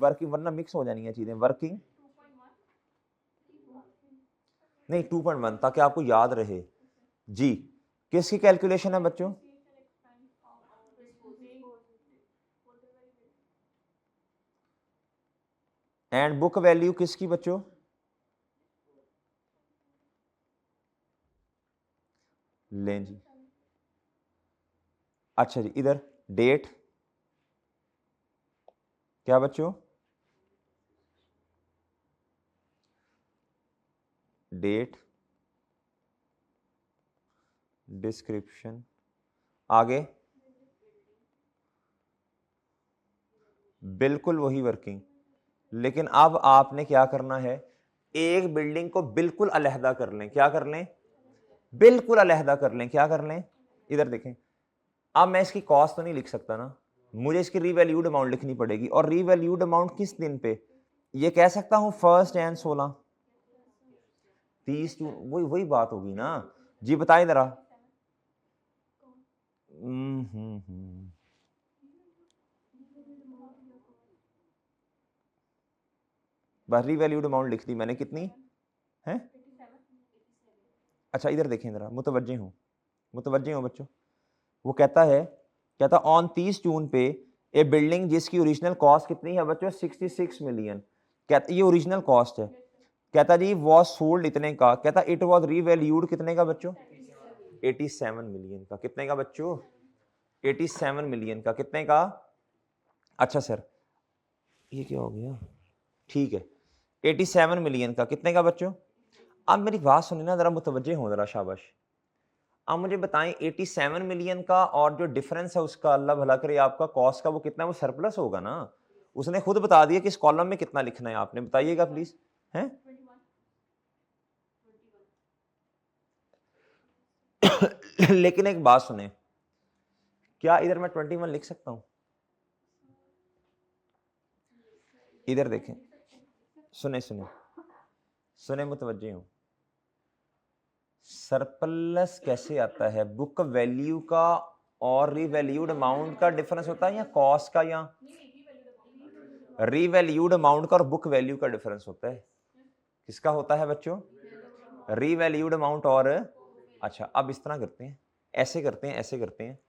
Working, वरना mix हो जानी है चीजें। वर्किंग नहीं 2.1, ताकि आपको याद रहे जी। किसकी कैलकुलेशन है बच्चों? एंड बुक वैल्यू किसकी बच्चों? लें जी। अच्छा जी, इधर डेट क्या बच्चों? डेट, डिस्क्रिप्शन, आगे बिल्कुल वही वर्किंग। लेकिन अब आपने क्या करना है, एक बिल्डिंग को बिल्कुल अलहदा कर लें। क्या कर लें? बिल्कुल अलहदा कर लें। क्या कर लें? इधर देखें, अब मैं इसकी कॉस्ट तो नहीं लिख सकता ना, मुझे इसकी रीवैल्यूड अमाउंट लिखनी पड़ेगी। और रीवैल्यूड अमाउंट किस दिन पे? ये कह सकता हूं 1 एंड 16, 30 जून। वही वही बात होगी ना जी, बताएं जरा। बस रीवैल्यूड अमाउंट लिख दी मैंने, कितनी है? अच्छा इधर देखें जरा, मुतवज्जे हो बच्चों। वो कहता है, कहता ऑन 30 जून पे ए बिल्डिंग जिसकी ओरिजिनल कॉस्ट कितनी है बच्चों? 66 मिलियन। कहता ये ओरिजिनल कॉस्ट है। कहता जी वॉज सोल्ड इतने का। कहता इट वॉज रीवैल्यूड कितने का बच्चों? 87 मिलियन का। कितने का बच्चों? 87 मिलियन का। कितने का? अच्छा सर ये क्या हो गया? ठीक है, 87 मिलियन का। कितने का बच्चों? अब मेरी बात सुनिए ना जरा, मुतवज्जे हो जरा, शाबाश। अब मुझे बताएं 87 मिलियन का और जो डिफरेंस है उसका, अल्लाह भला करे आपका, कॉस्ट का वो कितना है? वो सरप्लस होगा ना। उसने खुद बता दिया कि इस कॉलम में कितना लिखना है, आपने बताइएगा प्लीज। हैं लेकिन एक बात सुने, क्या इधर मैं 21 लिख सकता हूं? इधर देखें, सुने सुने सुने, मुतवज्जे हो। सरप्लस कैसे आता है? बुक वैल्यू का और रीवैल्यूड अमाउंट का डिफरेंस होता है, या कॉस्ट का, या रीवैल्यूड अमाउंट का और बुक वैल्यू का डिफरेंस होता है? किसका होता है बच्चों? रीवैल्यूड अमाउंट और, अच्छा अब इस तरह करते हैं, ऐसे करते हैं, ऐसे करते हैं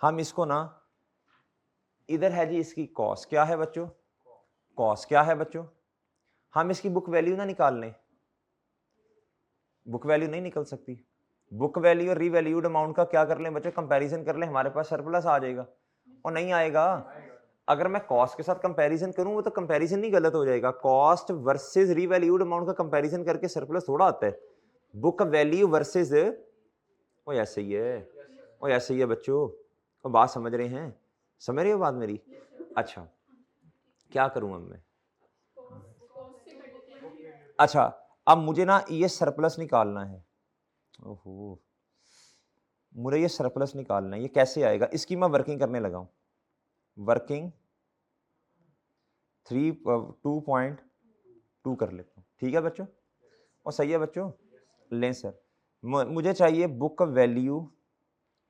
हम इसको ना, इधर है जी इसकी कॉस्ट। क्या है बच्चों? कॉस्ट क्या है बच्चों? हम इसकी बुक वैल्यू ना निकाल लें, बुक वैल्यू नहीं निकल सकती। बुक वैल्यू और रीवैल्यूड अमाउंट का क्या कर लें बच्चों? कंपैरिजन कर लें, हमारे पास सरप्लस आ जाएगा। और नहीं आएगा, अगर मैं कॉस्ट के साथ कंपैरिजन करूं, वो तो कंपैरिजन नहीं गलत हो जाएगा। कॉस्ट वर्सेस रीवैल्यूड अमाउंट का कंपैरिजन करके सरप्लस थोड़ा आता है। बुक वैल्यू वर्सेस, वो ऐसे ही है, वो ऐसे ही है बच्चों। वो बात समझ रहे हैं? समझ रहे हो बात मेरी? अच्छा क्या करूं अब मैं? अच्छा अब मुझे ना ये सरप्लस निकालना है। ओहो, मुझे ये सरप्लस निकालना है, ये कैसे आएगा? इसकी मैं वर्किंग करने लगा हूं। वर्किंग 2.2 कर लेता हूं, ठीक है बच्चों? और सही है बच्चों? लें सर, मुझे चाहिए बुक वैल्यू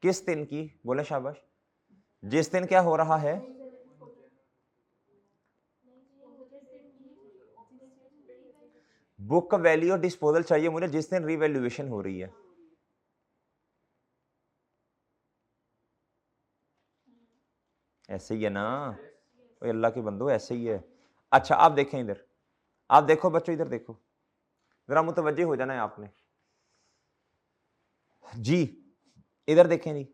किस दिन की? बोले शाबाश। जिस दिन क्या हो रहा है? बुक का वैल्यू और डिस्पोजल चाहिए मुझे जिस दिन रीवैल्यूएशन हो रही है। ऐसे ही है ना? ओए अल्लाह के बंदो, ऐसे ही है। अच्छा आप देखें इधर, आप देखो बच्चों, इधर देखो जरा, मुतवज्जे हो जाना है आपने जी। इधर देखें जी,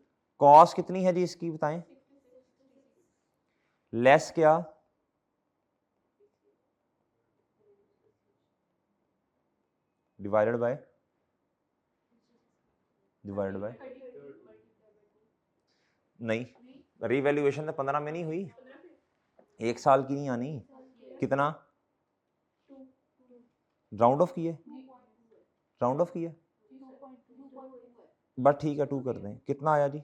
कॉस्ट कितनी है जी इसकी, बताएं। लेस क्या? डिवाइडेड बाय, डिवाइडेड बाय, नहीं रीवैल्यूएशन तो 15 में नहीं हुई, एक साल की नहीं आनी। कितना राउंड ऑफ किए? राउंड ऑफ किए, बस ठीक है 2 कर दें। कितना आया जी?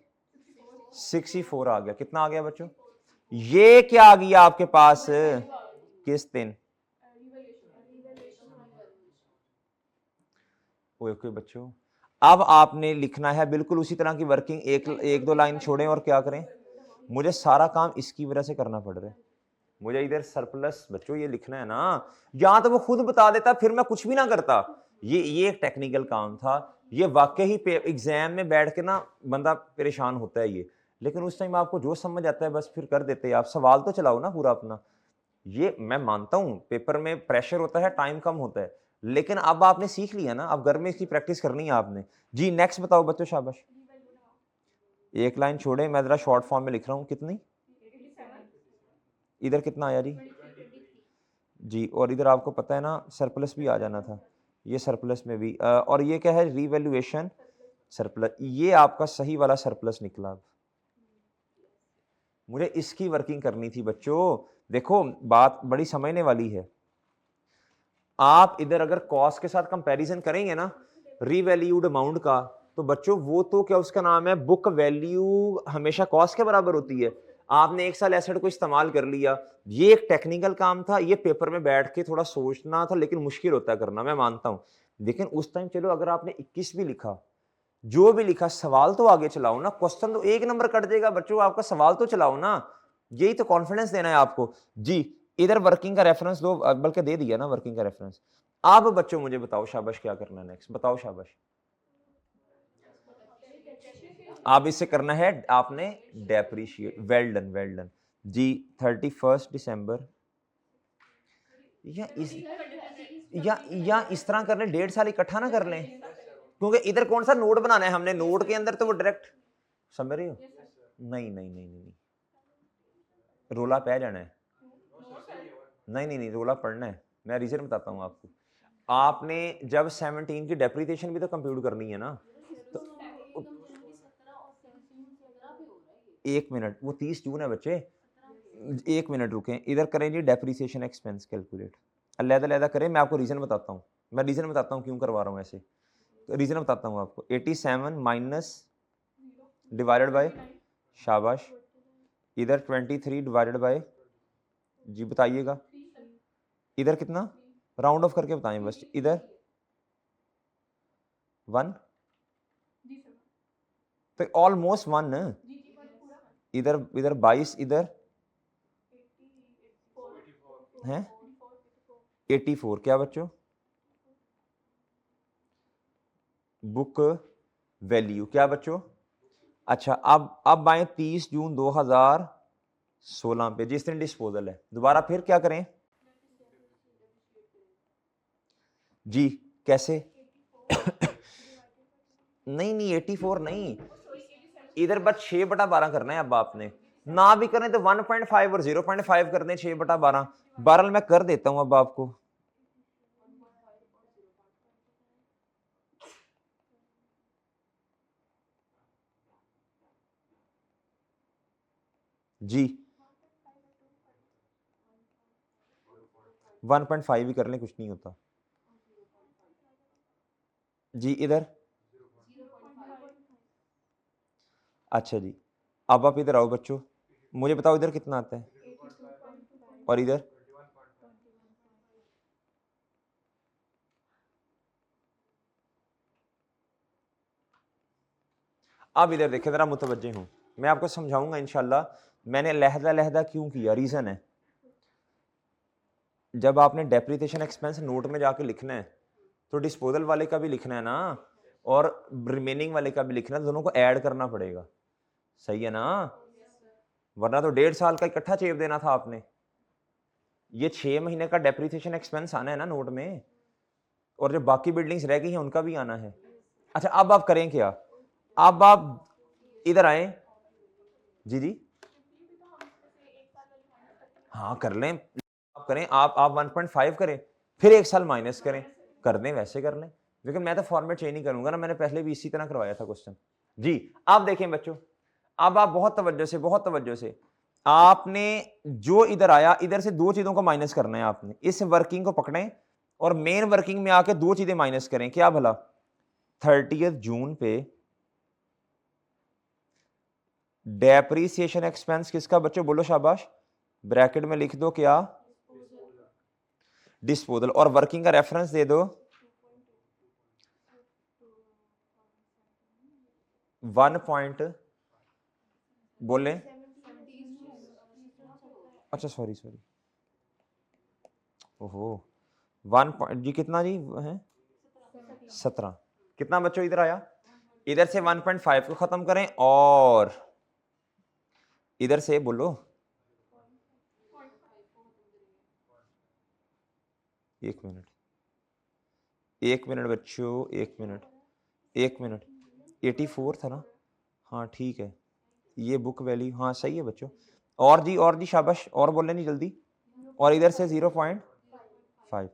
64 आ गया। कितना आ गया बच्चों? ये क्या आ गया आपके पास? किस दिन? ओके बच्चों, अब आपने लिखना है बिल्कुल उसी तरह की वर्किंग, एक एक दो लाइन छोड़ें और क्या करें? मुझे सारा काम इसकी वजह से करना पड़ रहा है, मुझे इधर सरप्लस बच्चों ये लिखना है ना, या तो वो खुद बता देता फिर मैं कुछ भी ना करता। ये एक टेक्निकल काम था, ये वाकई ही एग्जाम में बैठ के ना बंदा परेशान होता है ये, लेकिन उस टाइम आपको जो समझ आता है बस फिर कर देते हैं आप। सवाल तो चलाओ ना पूरा अपना। ये मैं मानता हूं पेपर में प्रेशर होता है, टाइम कम होता है, लेकिन अब आपने सीख लिया ना, अब घर में इसकी प्रैक्टिस करनी है आपने। जी नेक्स्ट बताओ बच्चों, शाबाश। एक लाइन छोड़े, मैं जरा शॉर्ट फॉर्म में लिख रहा हूं। कितनी? इधर कितना आया जी? जी, और इधर आपको पता है ना सरप्लस भी आ जाना था, ये सरप्लस में भी और ये क्या है? Revaluation surplus. ये आपका सही वाला सरप्लस निकला। अब मुझे इसकी वर्किंग करनी थी बच्चों। देखो बात बड़ी समझने वाली है। आप इधर अगर कॉस्ट के साथ कंपैरिजन करेंगे ना रीवैल्यूड अमाउंट का, तो बच्चों वो तो क्या उसका नाम है, बुक वैल्यू हमेशा कॉस्ट के बराबर होती है। आपने एक साल एसेट को इस्तेमाल कर लिया, ये एक टेक्निकल काम था, ये पेपर में बैठ के थोड़ा सोचना था, लेकिन मुश्किल होता है करना, मैं मानता हूं। लेकिन उस टाइम चलो अगर आपने 21 भी लिखा, जो भी लिखा, सवाल तो आगे चलाओ ना। क्वेश्चन तो एक नंबर कट जाएगा बच्चों, आपका सवाल तो चलाओ ना। यही तो कॉन्फिडेंस देना है आपको। जी इधर वर्किंग का रेफरेंस दो, बल्कि दे दिया ना वर्किंग का रेफरेंस। आप बच्चों मुझे बताओ शाबाश क्या करना है नेक्स्ट, बताओ शाबाश। आप इससे करना है आपने depreciate. Well done, well done जी। 31 दिसंबर या इस तरह कर लें, 1.5 साल इकट्ठा ना कर लें, क्योंकि इधर कौन सा नोट बनाना है हमने, नोट के अंदर तो वो डायरेक्ट समझ रहे हो। नहीं नहीं नहीं नहीं, रोला पै जाना है। नहीं नहीं नहीं, रोला पड़ना है। मैं रीजन बताता हूँ आपको। आपने जब 17 की डेप्रिसिएशन भी तो कंप्यूट करनी है ना, तो 1 मिनट, वो 30 जून है बच्चे। 1 मिनट रुकें, इधर करें जी डेप्रिसिएशन एक्सपेंस कैलकुलेट, अलग-अलग करें। मैं आपको रीजन बताता हूँ, मैं रीजन बताता हूँ क्यों करवा रहा हूँ ऐसे। रीजन बताता हूँ आपको। 87 माइनस डिवाइडेड बाय, शाबाश, इधर 23 डिवाइडेड बाय, जी बताइएगा, इधर कितना, राउंड ऑफ करके बताएं बस। इधर 1, तो ऑलमोस्ट 1। इधर इधर 22, इधर है 84। क्या बच्चों? बुक वैल्यू क्या बच्चों? अच्छा अब आए 30 जून 2016 पे, जिस दिन डिस्पोजल है। दोबारा फिर क्या करें जी, कैसे? नहीं नहीं 84 नहीं, इधर बस 6/12 करना है। अब आपने ना भी करें तो 1.5 और 0.5 कर दें, 6/12। बहरहाल मैं कर देता हूं अब आपको। जी 1.5 ही कर लें, कुछ नहीं होता। जी इधर, अच्छा जी, अब आप इधर आओ बच्चों, मुझे बताओ इधर कितना आता है, और इधर अब इधर देखें जरा, मुतवज्जे हूं, मैं आपको समझाऊंगा इंशाल्लाह। मैंने लहदा लहदा क्यों किया, रीजन है। जब आपने डेप्रिसिएशन एक्सपेंस नोट में जाके लिखना है, तो डिस्पोजल वाले का भी लिखना है ना, और रिमेनिंग वाले का भी लिखना है, दोनों को ऐड करना पड़ेगा। सही है ना? वरना तो 1.5 साल का इकट्ठा चेप देना था आपने। ये 6 महीने का डेप्रिसिएशन एक्सपेंस आना है ना नोट में, और जो बाकी बिल्डिंग्स रह गई हैं उनका भी आना है। अच्छा अब आप करें क्या, अब आप इधर आए। जी जी हाँ कर लें, आप करें, आप 1.5 करें, फिर 1 साल माइनस करें, कर दें वैसे कर लें, लेकिन मैं तो फॉर्मेट चेंज नहीं करूंगा ना, मैंने पहले भी इसी तरह करवाया था क्वेश्चन। जी आप देखें बच्चों, अब आप बहुत तवज्जो से आपने जो इधर आया, इधर से 2 चीजों को माइनस करना है आपने। इस वर्किंग को पकड़ें और मेन वर्किंग में आके 2 चीजें माइनस करें। क्या भला? 30 जून पे डेप्रीसिएशन एक्सपेंस किसका बच्चों, बोलो शाबाश, ब्रैकेट में लिख दो क्या, डिस्पोजल, और वर्किंग का रेफरेंस दे दो 1 पॉइंट, बोले, अच्छा सॉरी सॉरी, ओहो 1 जी कितना जी है 17 कितना बच्चों इधर आया इधर से 1.5 को खत्म करें और इधर से बोलो एक मिनट बच्चों एक मिनट 84 था ना हाँ ठीक है ये बुक वैल्यू हाँ सही है बच्चों और जी शाबाश और बोले नहीं जल्दी और इधर से 0.5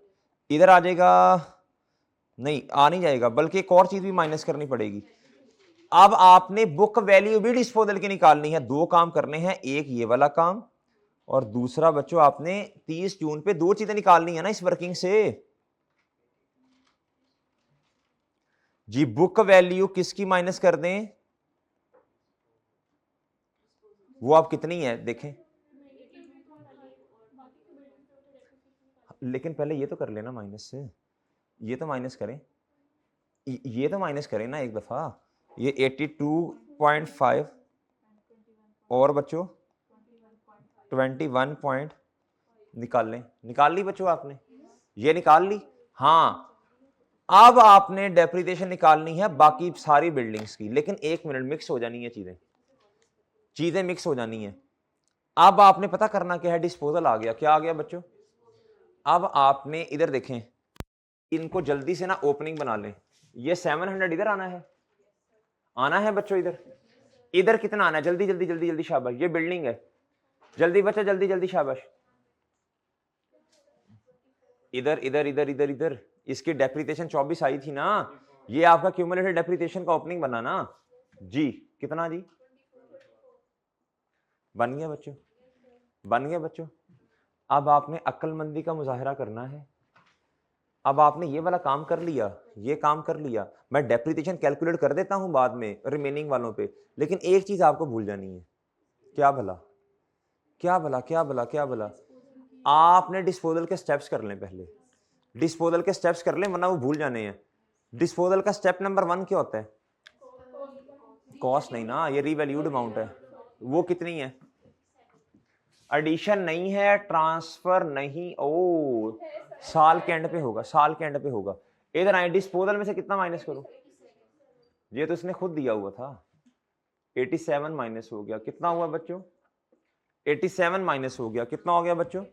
इधर आ जाएगा नहीं आ नहीं जाएगा बल्कि एक और चीज भी माइनस करनी पड़ेगी अब आपने बुक वैल्यू भी डिस्पोजल की निकालनी है दो काम करने हैं एक ये वाला काम और दूसरा बच्चों आपने 30 जून पे दो चीजें निकालनी है ना इस वर्किंग से जी बुक वैल्यू किसकी माइनस कर दें वो आप कितनी है देखें लेकिन पहले ये तो कर लेना माइनस से ये तो माइनस करें ये तो माइनस करें ना एक दफा ये 82.5 और बच्चों 21 पॉइंट निकाल ली बच्चों आपने ये निकाल ली हाँ अब आपने डेप्रिसिएशन निकालनी है बाकी सारी बिल्डिंग्स की लेकिन एक मिनट मिक्स हो जानी है चीजें मिक्स हो जानी है अब आपने पता करना क्या है डिस्पोजल आ गया क्या आ गया बच्चों अब आपने इधर देखें इनको जल्दी से ना ओपनिंग बना लें ये 700 इधर आना है बच्चों इधर कितना आना है जल्दी जल्दी जल्दी जल्दी शाबाश ये बिल्डिंग है जल्दी बच्चा जल्दी जल्दी शाबाश इधर इधर इधर इधर इधर इसकी डेप्रिसिएशन 24 आई थी ना ये आपका क्यूमुलेटेड डेप्रिसिएशन का ओपनिंग बना ना जी कितना जी बन गया बच्चों अब आपने अक्लमंदी का मुजाहरा करना है अब आपने ये वाला काम कर लिया ये काम कर लिया मैं डेप्रिसिएशन कैलकुलेट कर देता हूं बाद में रिमेनिंग वालों पे लेकिन एक चीज आपको भूल जानी है क्या भला आपने डिस्पोजल के स्टेप्स कर लें पहले डिस्पोजल के स्टेप्स कर लें वरना वो भूल जाने हैं डिस्पोजल का स्टेप नंबर 1 क्या होता है कॉस्ट नहीं ना ये रीवैल्यूड अमाउंट है वो कितनी है एडिशन नहीं है ट्रांसफर नहीं ओ साल के एंड पे होगा इधर आए डिस्पोजल में से कितना माइनस करो ये तो इसने खुद दिया हुआ था 87 माइनस हो गया कितना हुआ बच्चों 87 माइनस हो गया कितना हो गया बच्चों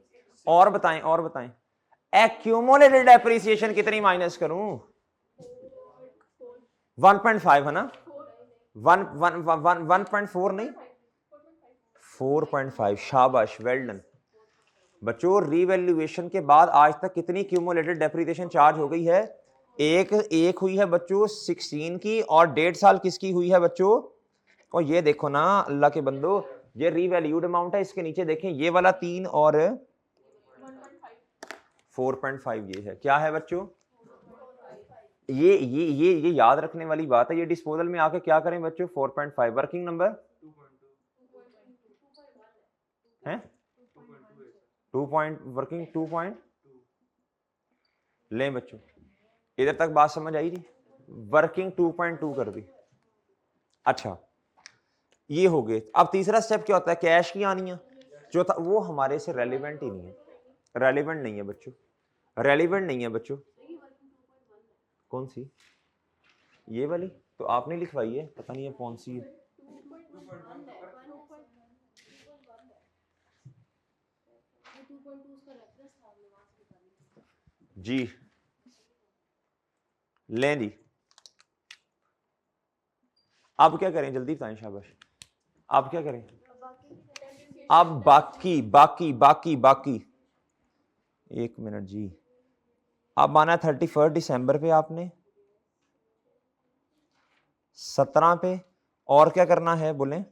और बताएं एक्यूमुलेटेड डेप्रिसिएशन कितनी माइनस करूं 1.5 है ना 1.4 नहीं 4.5 शाबाश वेल डन बच्चों रीवैल्यूएशन के बाद आज तक कितनी क्यूमुलेटेड डेप्रिसिएशन चार्ज हो गई है एक हुई है बच्चों 16 की और 1.5 साल किसकी हुई है बच्चों और ये देखो ना अल्लाह के बंदो ये रीवैल्यूड अमाउंट है इसके नीचे देखें ये वाला 3 और 4.5 ये है क्या है बच्चों ये याद रखने वाली बात है ये डिस्पोजल में आके क्या करें बच्चों 4.5 वर्किंग नंबर है 2.2 लें बच्चों इधर तक बात समझ आई जी वर्किंग 2.2 कर दी अच्छा ये हो गए अब तीसरा स्टेप क्या होता है कैश की आनी है चौथा वो हमारे से रेलिवेंट ही नहीं है रेलिवेंट नहीं है बच्चों कौन सी ये वाली तो आपने लिखवाई है पता नहीं है कौन सी है जी लें जी अब क्या करें जल्दी बताएं शाबाश आप क्या करें अब बाकी एक मिनट जी अब आना 31 दिसंबर पे आपने 17 पे और क्या करना है बोलें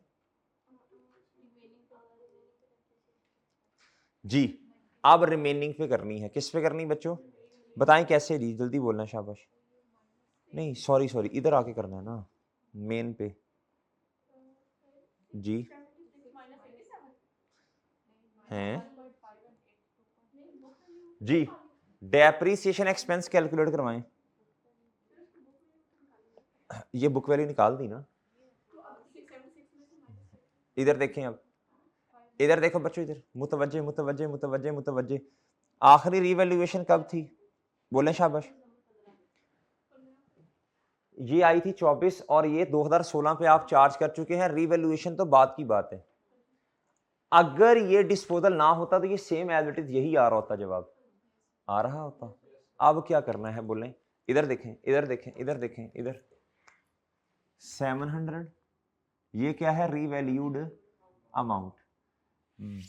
जी अब रिमेनिंग पे करनी है किस पे करनी बच्चों बताएं कैसे जी जल्दी बोलना शाबाश नहीं सॉरी इधर आके करना है ना मेन पे जी हैं जी डेप्रिसिएशन एक्सपेंस कैलकुलेट करवाएं ये बुक वैल्यू निकाल दी ना इधर देखें अब इधर देखो बच्चों इधर मुतवज्जे आखिरी रीवैल्यूएशन कब थी, बोले शाबाश। ये आई थी 24 और ये 2016 पे आप चार्ज कर चुके हैं, रीवैल्यूएशन तो बात की बात है। अगर ये डिस्पोजल ना होता तो ये सेम एज इट इज यही आ रहा होता, जवाब आ रहा होता। अब क्या करना है बोलें, इधर देखें, इधर देखें, इधर देखें, इधर 700, ये क्या है, रीवैल्यूड अमाउंट।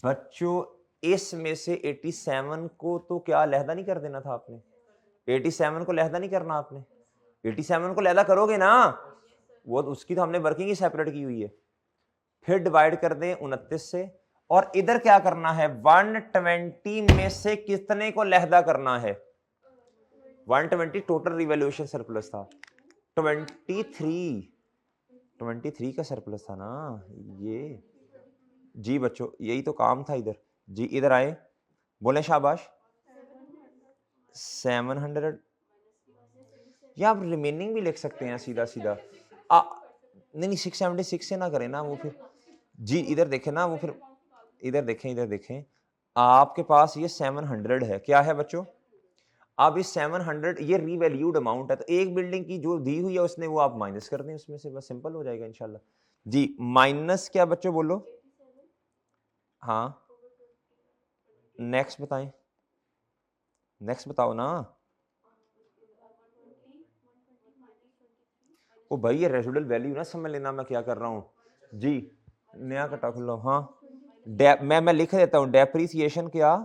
बच्चों इसमें से 87 को तो क्या लहदा नहीं कर देना था आपने, 87 को लहदा नहीं करना आपने, 87 को लहदा करोगे ना, वो उसकी तो हमने वर्किंग ही सेपरेट की हुई है। फिर डिवाइड कर दें 29 से, और इधर क्या करना है, 120 में से कितने को लहदा करना है, 120 टोटल रिवैल्यूएशन सरप्लस था, 23 का सरप्लस था ना ये। जी बच्चों यही तो काम था इधर। जी इधर आए, बोले शाबाश। 700, या आप रिमेनिंग भी लिख सकते हैं सीधा सीधा। नहीं 676 से ना करें ना वो फिर। जी इधर देखें ना वो फिर, इधर देखें, इधर देखें, आपके पास ये 700 है, क्या है बच्चों, अब इस 700 ये रीवैल्यूड अमाउंट है, तो एक बिल्डिंग की जो दी हुई है उसने वो आप माइनस कर दें उसमें से, बस सिंपल हो जाएगा इंशाल्लाह। जी माइनस क्या बच्चों बोलो, हाँ नेक्स्ट बताएं, नेक्स्ट बताओ ना। ओ भाई ये रेसिडुअल वैल्यू ना समझ लेना मैं क्या कर रहा हूँ। जी नया कटा खुल्लो, हाँ मैं लिख देता हूँ, डेप्रीसिएशन क्या,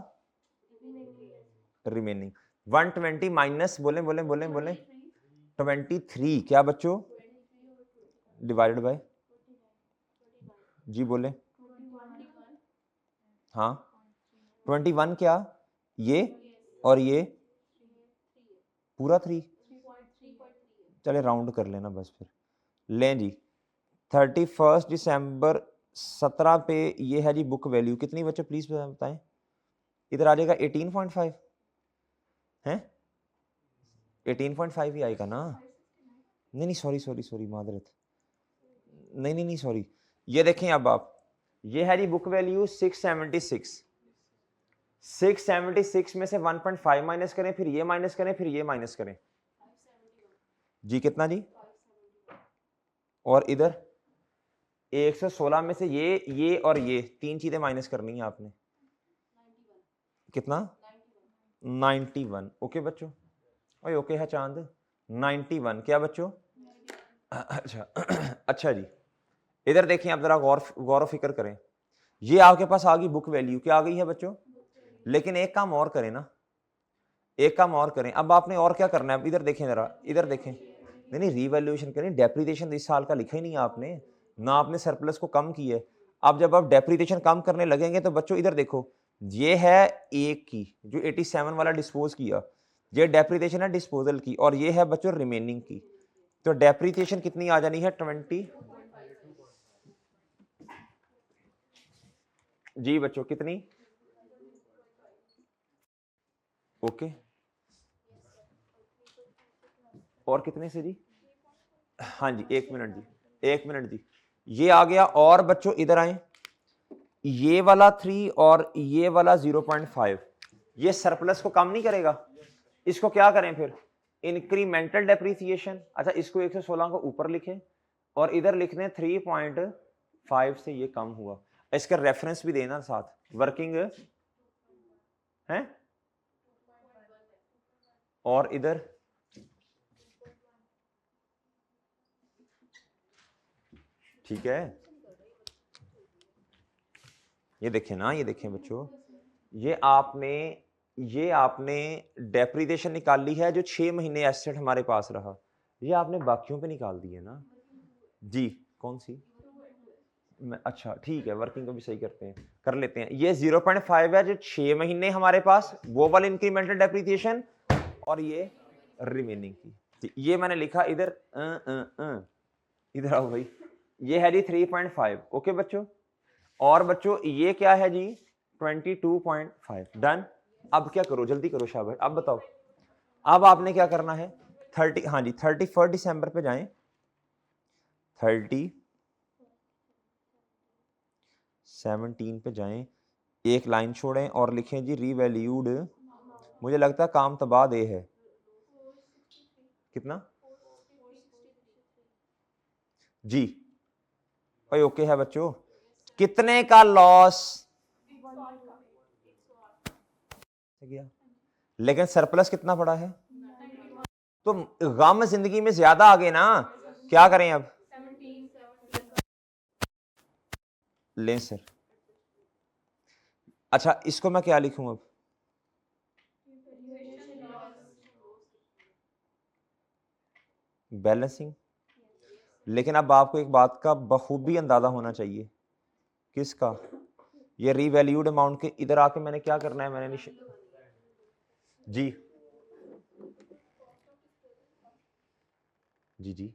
रिमेनिंग 120 माइनस, बोले बोले बोले बोले 23 क्या बच्चों, डिवाइडेड बाय, जी बोले, हाँ 21 क्या, ये और ये पूरा 3, चले राउंड कर लेना बस फिर। लें जी 31 दिसंबर 17 पे ये है जी बुक वैल्यू कितनी बच्चों प्लीज बताएं, इधर आ जाएगा 18.5 है, 18.5 ही आएगा ना, नहीं नहीं सॉरी सॉरी सॉरी मादरत, नहीं नहीं नहीं सॉरी, ये देखें अब आप, ये है जी बुक वैल्यू 676, 676 में से 1.5 माइनस करें, फिर ये माइनस करें, फिर ये माइनस करें, जी कितना जी, और इधर 116 में से ये और ये तीन चीजें माइनस करनी है आपने, कितना 91, ओके बच्चों, ओए ओके है चांद, 91 क्या बच्चों, अच्छा अच्छा जी इधर देखें आप जरा गौर फिक्र करें, ये आपके पास आ गई बुक वैल्यू, क्या आ गई है बच्चों, लेकिन एक काम और करें ना, एक काम और करें, अब आपने और क्या करना है, इधर देखें जरा, इधर देखें, नहीं नहीं रीवैल्यूएशन करें, डेप्रिसिएशन इस साल का लिखा ही नहीं आपने ना, आपने सरप्लस को कम किया है। अब जब आप डेप्रिसिएशन कम करने लगेंगे तो बच्चों इधर देखो, ये है एक की जो 87 वाला डिस्पोज किया, ये डेप्रिसिएशन है डिस्पोजल की, और ये है बच्चों रिमेनिंग की, तो डेप्रिसिएशन कितनी आ जानी है 20, जी बच्चों कितनी, ओके और कितने से जी, हाँ जी एक मिनट जी, एक मिनट जी, ये आ गया, और बच्चों इधर आए, ये वाला 3 और ये वाला 0.5 ये सरप्लस को कम नहीं करेगा, इसको क्या करें फिर, इंक्रीमेंटल डेप्रिसिएशन, अच्छा इसको 116 को ऊपर लिखें और इधर लिख दें 3.5 से ये कम हुआ, इसका रेफरेंस भी देना साथ, वर्किंग है, और इधर ठीक है, ये देखें ना, ये देखें बच्चों, ये आपने डेप्रिसिएशन निकाल ली है जो 6 महीने एसेट हमारे पास रहा, ये आपने बाकियों पे निकाल दी है ना जी, कौन सी, अच्छा ठीक है वर्किंग को भी सही करते हैं, कर लेते हैं, ये 0.5 है जो 6 महीने हमारे पास, वो वाला इंक्रीमेंटल डेप्रिसिएशन, और ये रिमेनिंग की, ये मैंने लिखा इधर, इधर आओ भाई, ये है जी 3.5, ओके बच्चों, और बच्चों ये क्या है जी 22.5, डन। अब क्या करो, जल्दी करो शाबाश, अब बताओ, अब आपने क्या करना है, 30, हाँ जी 31 दिसंबर पे जाएं, 17 पे जाएं, एक लाइन छोड़ें और लिखें जी रीवैल्यूड मुझे लगता है काम तबाह दे है। कितना जी भाई? ओके है बच्चों। कितने का लॉस गया, लेकिन सरप्लस कितना पड़ा है? तो गम जिंदगी में ज्यादा आ गए ना, क्या करें अब? लें सर। अच्छा इसको मैं क्या लिखूं अब? बैलेंसिंग। लेकिन अब आपको एक बात का बखूबी अंदाजा होना चाहिए। किसका? ये रीवैल्यूड अमाउंट के इधर आके मैंने क्या करना है? मैंने जी जी जी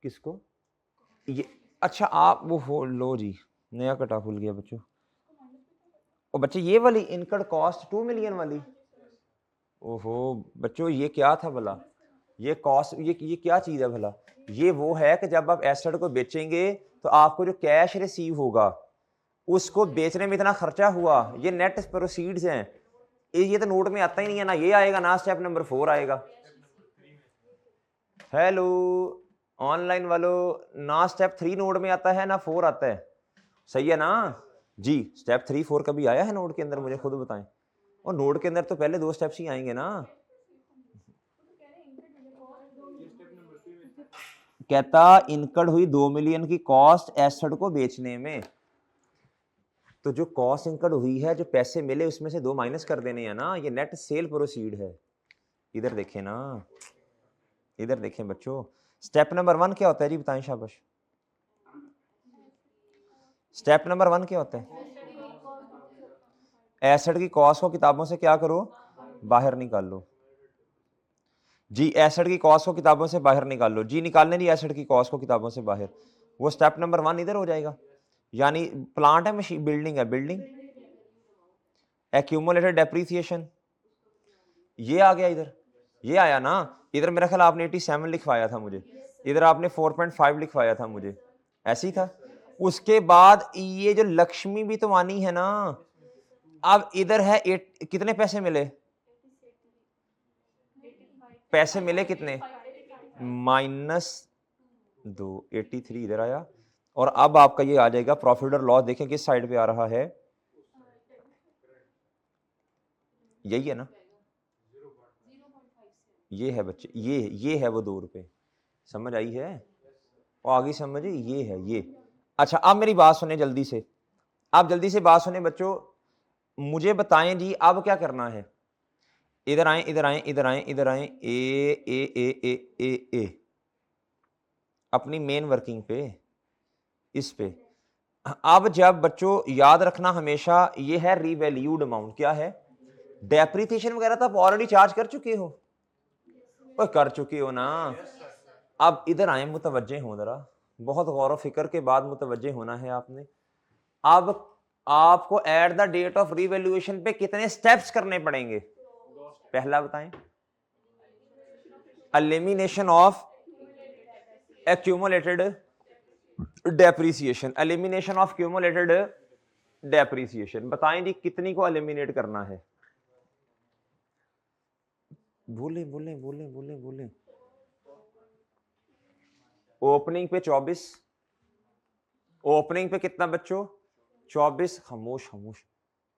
किसको? ये अच्छा आप वो हो लो जी, नया कटा खुल गया बच्चों। और बच्चे ये वाली इनकम कॉस्ट 2 मिलियन वाली, ओहो बच्चों ये क्या था भला? ये कॉस्ट ये क्या चीज है भला? ये वो है कि जब आप एसेट को बेचेंगे तो आपको जो कैश रिसीव होगा उसको बेचने में इतना खर्चा हुआ, ये नेट प्रोसीड्स हैं। ये तो नोट में आता ही नहीं है ना, ये आएगा ना स्टेप नंबर 4 आएगा। हेलो ऑनलाइन वालों, ना स्टेप 3 नोट में आता है ना 4 आता है, सही है ना जी? स्टेप 3 4 कभी आया है नोट के अंदर? मुझे खुद बताएं। और नोट के अंदर तो पहले 2 स्टेप्स ही आएंगे ना। कहता इनकर्ड हुई 2 मिलियन की कॉस्ट एसेट को बेचने में, तो जो कॉस्ट इनकर्ड हुई है, जो पैसे मिले उसमें से 2 माइनस कर देने हैं ना, ये नेट सेल प्रोसीड है। इधर देखें ना, इधर देखें बच्चों। स्टेप नंबर 1 क्या होता है जी? बताएं शाबाश। स्टेप नंबर 1 क्या होता है? एसेट की कॉस्ट को किताबों से क्या करो? बाहर निकाल लो जी। एसेट की कॉस्ट को किताबों से बाहर निकाल लो जी। निकालने जी एसेट की कॉस्ट को किताबों से बाहर, वो स्टेप नंबर 1 इधर हो जाएगा। यानी प्लांट है, मशीन, बिल्डिंग है, बिल्डिंग एक्यूमुलेटेड डेप्रीसिएशन, ये आ गया इधर, ये आया ना। इधर मेरा ख्याल आपने 87 लिखवाया था मुझे, इधर आपने 4.5 लिखवाया था मुझे, ऐसे ही था। उसके बाद ये जो लक्ष्मी भी तो आनी है ना। अब इधर है कितने पैसे मिले? पैसे मिले कितने? -283 इधर आया। और अब आपका ये आ जाएगा प्रॉफिट और लॉस। देखें किस साइड पे आ रहा है, यही है ना, ये है बच्चे, ये है वो 2 रुपए। समझ आई है? और आगे समझे, ये है ये। अच्छा अब मेरी बात सुने जल्दी से, आप जल्दी से बात सुने बच्चों। मुझे बताएं जी अब क्या करना है? इधर आए इधर आए इधर आए इधर आए, ए अपनी मेन वर्किंग पे, इस पे। अब जब बच्चों याद रखना हमेशा, ये है रीवैल्यूड अमाउंट। क्या है? डेप्रीसिएशन वगैरह तो आप ऑलरेडी चार्ज कर चुके हो, और कर चुके हो ना। अब इधर आए, मुतवज्जे हो जरा, बहुत गौर फिक्र के बाद मुतवज्जे होना है आपने। अब आपको at the date of revaluation पे कितने स्टेप्स करने पड़ेंगे? पहला बताएं, elimination of accumulated depreciation, elimination of cumulated depreciation. बताएं जी कितनी को एलिमिनेट करना है? बोले बोले बोले बोले बोले। ओपनिंग पे 24, ओपनिंग पे कितना बच्चों? 24। खामोश खामोश।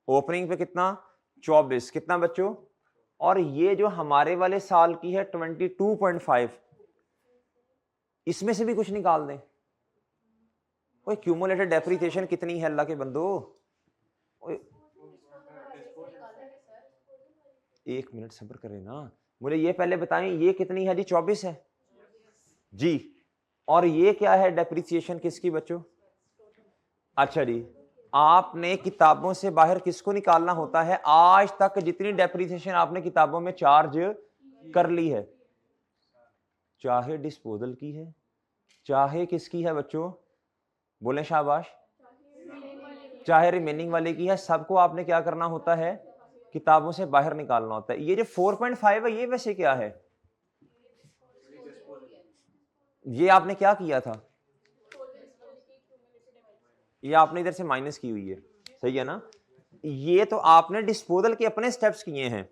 ओपनिंग पे कितना? 24। कितना बच्चों? और ये जो हमारे वाले साल की है 22.5, इसमें से भी कुछ निकाल दें। ओए क्यूमुलेटेड डेप्रिसिएशन कितनी है अल्लाह के बंदो? एक मिनट सब्र करें ना, मुझे ये पहले बताएं ये कितनी है जी? 24 है जी। और ये क्या है डेप्रिसिएशन किसकी बच्चों? अच्छा जी, आपने किताबों से बाहर किसको निकालना होता है? आज तक जितनी डेप्रिसिएशन आपने किताबों में चार्ज कर ली है, चाहे डिस्पोजल की है, चाहे किसकी है बच्चों? बोले शाबाश। चाहे रिमेनिंग वाले की है, सबको आपने क्या करना होता है? किताबों से बाहर निकालना होता है। ये जो 4.5 है, ये वैसे क्या है? ये आपने क्या किया था? ये आपने इधर से माइनस की हुई है, सही है ना? ये तो आपने डिस्पोजल के अपने स्टेप्स किए हैं।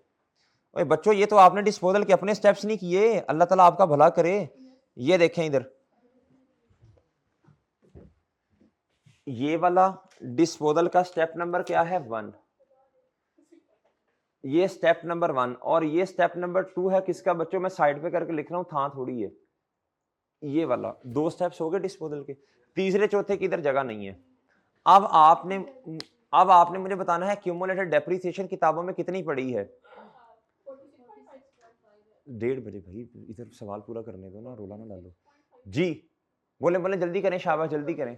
ओए बच्चों, ये तो आपने डिस्पोजल के अपने स्टेप्स नहीं किए। अल्लाह ताला आपका भला करे। ये देखें इधर, ये वाला डिस्पोजल का स्टेप नंबर क्या है 1, ये स्टेप नंबर 1, और ये स्टेप नंबर 2 है किसका बच्चों, मैं साइड पे करके लिख रहा हूं, था थोड़ी है, ये वाला 2 स्टेप्स हो गए डिस्पोजल के। तीसरे चौथे की इधर जगह नहीं है। अब आपने मुझे बताना है क्यूमुलेटेड डेप्रिसिएशन किताबों में कितनी पड़ी है। 1:30 बजे भाई, इधर सवाल पूरा करने दो ना, रोला ना डालो जी। बोले बोले जल्दी करें, शाबाश जल्दी करें।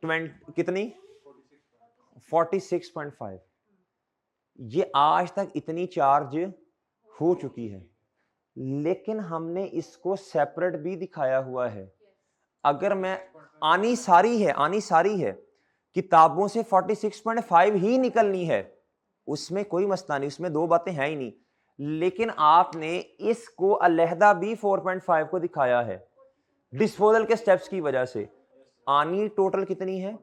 20 कितनी 46.5। ये आज तक इतनी चार्ज हो चुकी है, लेकिन हमने इसको सेपरेट भी दिखाया हुआ है। अगर मैं आनी सारी है किताबों से 46.5 ही निकलनी है, उसमें कोई मसला नहीं, उसमें 2 बातें हैं ही नहीं। लेकिन आपने इसको अलहदा भी 4.5 को दिखाया है डिस्पोजल के स्टेप्स की वजह से। आनी टोटल कितनी है,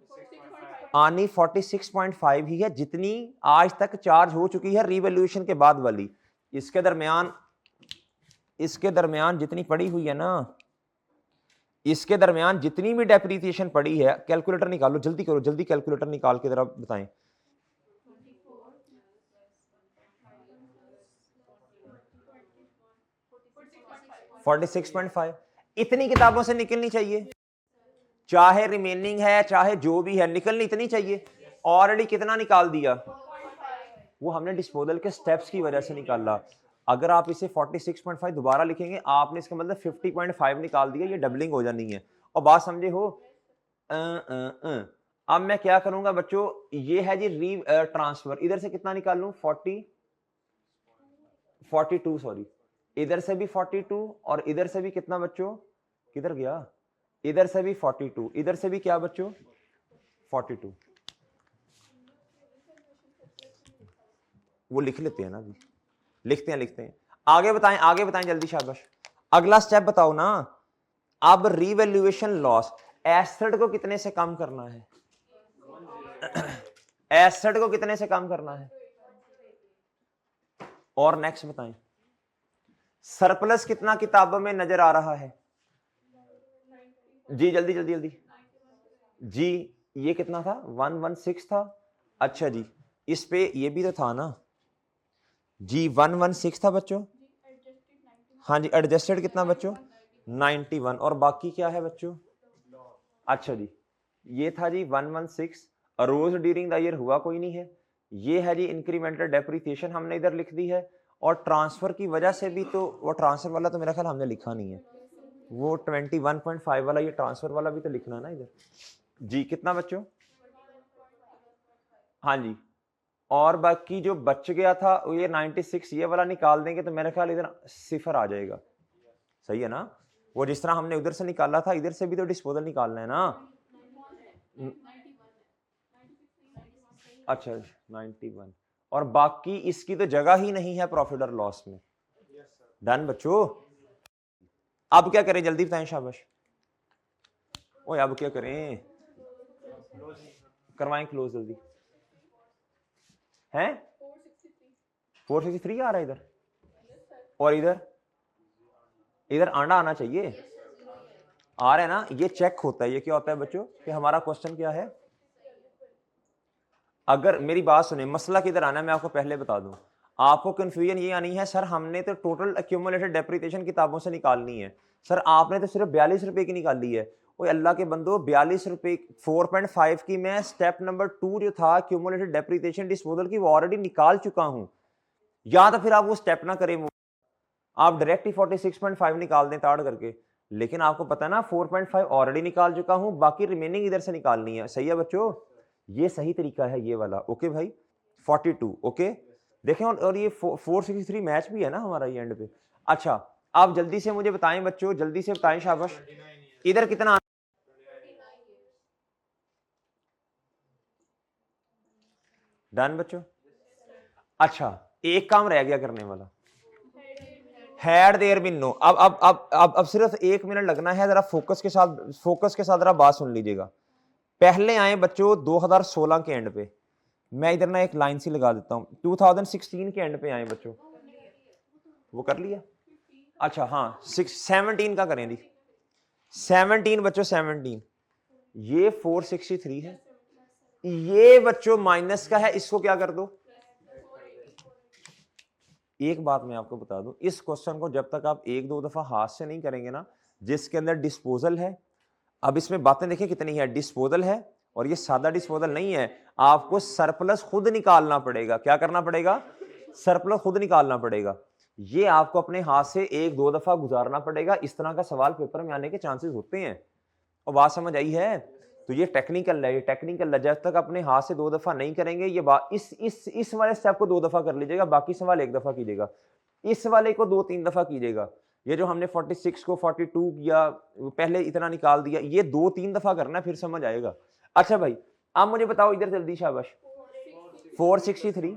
आनी 46.5 ही है, जितनी आज तक चार्ज हो चुकी है रिवैल्यूएशन के बाद वाली। इसके दरमियान जितनी पड़ी हुई है ना, इसके दरमियान जितनी भी डेप्रिसिएशन पड़ी है, कैलकुलेटर निकालो, जल्दी करो, जल्दी कैलकुलेटर निकाल के जरा बताएं। 46.5 इतनी किताबों से निकलनी चाहिए, चाहे रिमेनिंग है चाहे जो भी है, निकलनी इतनी चाहिए। ऑलरेडी कितना निकाल दिया, वो हमने डिस्पोजल के स्टेप्स की वजह से निकाला। अगर आप इसे 46.5 दोबारा लिखेंगे, आपने इसका मतलब 50.5 निकाल दिया, ये डबलिंग हो जानी है। और बात समझे हो। अब मैं क्या करूंगा बच्चों, ये है जी ट्रांसफर, इधर से कितना निकाल लूं, 42 सॉरी, इधर से भी 42 और इधर से भी कितना बच्चों, किधर गया, इधर से भी 42, इधर से भी क्या बच्चों 42। वो लिख लेते हैं ना अभी, लिखते हैं। आगे बताएं जल्दी, शाबाश। अगला स्टेप बताओ ना। अब रिवैल्यूएशन लॉस, एसेट को कितने से कम करना है, एसेट को कितने से कम करना है। और नेक्स्ट बताएं, सरप्लस कितना किताबों में नजर आ रहा है जी, जल्दी जी। ये कितना था, 116 था। अच्छा जी, इस पे ये भी तो था ना जी, 116 था बच्चों। हाँ जी, एडजस्टेड कितना बच्चों 91, और बाकी क्या है बच्चों। अच्छा जी, ये था जी 116, अरोज ड्यूरिंग द ईयर हुआ कोई नहीं है। ये है जी इंक्रीमेंटल डेप्रिसिएशन, हमने इधर लिख दी है। और ट्रांसफर की वजह से भी, तो वो ट्रांसफर वाला तो मेरा ख्याल हमने लिखा नहीं है, वो 21.5 वाला, ये ट्रांसफर वाला भी तो लिखना है ना इधर जी। कितना बच्चों, हाँ जी। और बाकी जो बच गया था ये 96, ये वाला निकाल देंगे तो मेरे ख्याल इधर 0 आ जाएगा, सही है ना। वो जिस तरह हमने उधर से निकाला था, इधर से भी तो डिस्पोजल निकालना है ना। अच्छा 91, और बाकी इसकी तो जगह ही नहीं है प्रॉफिट और लॉस में। डन बच्चों। अब क्या करें, जल्दी बताएं, शाबाश। ओए अब क्या करें, करवाएं क्लोज जल्दी। हैं 463 आ रहा है इधर, और इधर आना आना चाहिए, आ रहा है ना। ये चेक होता है, ये क्या होता है बच्चों कि हमारा क्वेश्चन क्या है। अगर मेरी बात सुने, मसला किधर आना है मैं आपको पहले बता दूं। आपको कंफ्यूजन ये आनी है, सर हमने तो टोटल एक्यूमुलेटेड डेप्रिसिएशन किताबों से निकालनी है, सर आपने तो सिर्फ 42 रुपए की निकाली है। ओए अल्लाह के बंदो, 42 रुपए 4.5 की मैं स्टेप नंबर 2 जो था एक्यूमुलेटेड डेप्रिसिएशन डिस्पोजल की, वो ऑलरेडी निकाल चुका हूं। या तो फिर आप वो स्टेप ना करें, वो आप डायरेक्ट ही 46.5 निकाल दें ताड़ करके। लेकिन आपको पता है ना 4.5 ऑलरेडी निकाल चुका हूं, बाकी रिमेनिंग इधर से निकालनी है। सही है बच्चों, ये सही तरीका है ये वाला। ओके भाई 42 ओके देखें, और ये 463 मैच भी है ना हमारा ये एंड पे। अच्छा आप जल्दी से मुझे बताएं बच्चों, जल्दी से बताएं, शाबाश। इधर कितना, डन बच्चों। अच्छा एक काम रह गया करने वाला, हैड देयर बीन नो। अब सिर्फ 1 मिनट लगना है, जरा फोकस के साथ जरा बात सुन लीजिएगा। पहले आए बच्चों 2016 के एंड पे, मैं इधर ना एक लाइन सी लगा देता हूँ, 2016 के एंड पे आए बच्चों, वो कर लिया। अच्छा हाँ 17 का करें जी, 17 बच्चों 17, ये 463 है, ये बच्चों माइनस का है, इसको क्या कर दो। एक बात मैं आपको बता दूं, इस क्वेश्चन को जब तक आप एक दो दफा हाथ से नहीं करेंगे ना, जिसके अंदर डिस्पोजल है, अब इसमें बातें देखिए कितनी है, डिस्पोजल है और ये सादा डिस्पोजल नहीं है, आपको सरप्लस खुद निकालना पड़ेगा। क्या करना पड़ेगा, सरप्लस खुद निकालना पड़ेगा। ये आपको अपने हाथ से एक दो दफा गुजारना पड़ेगा, इस तरह का सवाल पेपर में आने के चांसेस होते हैं। और बात समझ आई है, तो ये टेक्निकल है, ये टेक्निकल है, जब तक अपने हाथ से दो दफा नहीं करेंगे, ये बात इस वाले स्टेप को दो दफा कर लीजिएगा, बाकी सवाल एक दफा कीजिएगा, इस वाले को 2-3 दफा कीजिएगा। ये जो हमने 46 को 42 किया, पहले इतना निकाल दिया, ये 2-3 दफा करना, फिर समझ आएगा। अच्छा भाई आप मुझे बताओ इधर जल्दी, शाबाश, 463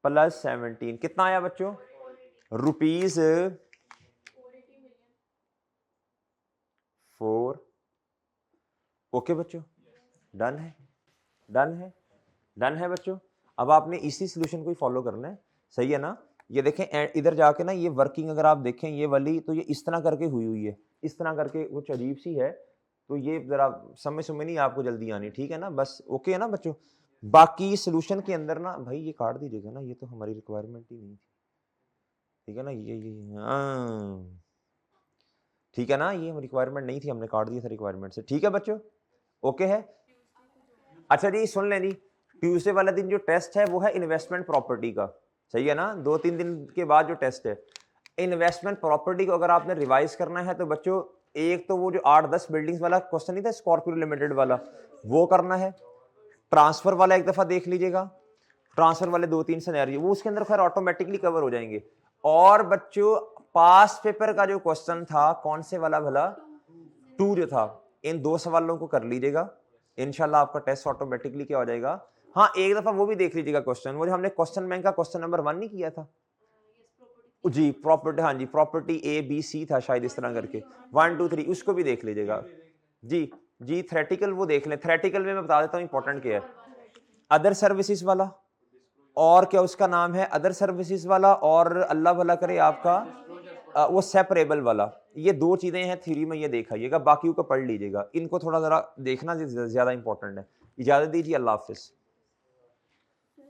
प्लस 17 कितना आया बच्चों, रुपीज 4। ओके बच्चों, डन है, डन है, डन है बच्चों। अब आपने इसी सोल्यूशन को ही फॉलो करना है, सही है ना। ये देखें इधर जाके ना, ये वर्किंग अगर आप देखें ये वाली, तो ये इस तरह करके हुई हुई है, इस तरह करके कुछ अजीब सी है, तो ये जरा समझ नहीं आपको जल्दी आनी, ठीक है ना, बस ओके है ना बच्चों। बाकी सोल्यूशन के अंदर ना भाई ये काट दीजिएगा ना, ये तो हमारी रिक्वायरमेंट ही नहीं थी, ठीक है ना, ये हाँ ठीक है ना, ये रिक्वायरमेंट नहीं थी, हमने काट दिया था रिक्वायरमेंट से, ठीक है बच्चों, ओके है। अच्छा जी सुन लें जी, ट्यूसडे वाला दिन जो टेस्ट है वो है इन्वेस्टमेंट प्रॉपर्टी का, सही है ना, 2-3 दिन के बाद जो टेस्ट है इन्वेस्टमेंट प्रॉपर्टी को अगर आपने रिवाइज करना है तो बच्चों, एक तो वो जो 8-10 बिल्डिंग्स वाला क्वेश्चन नहीं था स्कॉर्पियो लिमिटेड वाला, वो करना है। ट्रांसफर वाला एक दफा देख लीजिएगा, ट्रांसफर वाले 2-3 सिनेरियो वो उसके अंदर खैर ऑटोमेटिकली कवर हो जाएंगे। और बच्चों पास पेपर का जो क्वेश्चन था कौन से वाला भला, 2 जो था, इन 2 सवालों को कर लीजिएगा, इंशाल्लाह आपका टेस्ट ऑटोमेटिकली क्या हो जाएगा। हाँ एक दफा वो भी देख लीजिएगा क्वेश्चन, वो जो हमने क्वेश्चन बैंक का क्वेश्चन नंबर 1 नहीं किया था जी, प्रॉपर्टी, हाँ जी प्रॉपर्टी ABC था शायद, इस तरह करके 1 2 3, उसको भी देख लीजिएगा जी। जी थ्रेटिकल वो देख लें, थ्रेटिकल में मैं बता देता हूँ इंपॉर्टेंट क्या है, अदर सर्विसेज वाला, और क्या उसका नाम है, अदर सर्विसेज वाला, और अल्लाह भला करे आपका वो सेपरेबल वाला, ये 2 चीजें हैं थ्योरी में, ये देखाइएगा, बाकी को पढ़ लीजिएगा, इनको थोड़ा जरा देखना ज्यादा इंपॉर्टेंट है। इजाजत दीजिए, अल्लाह हाफिज।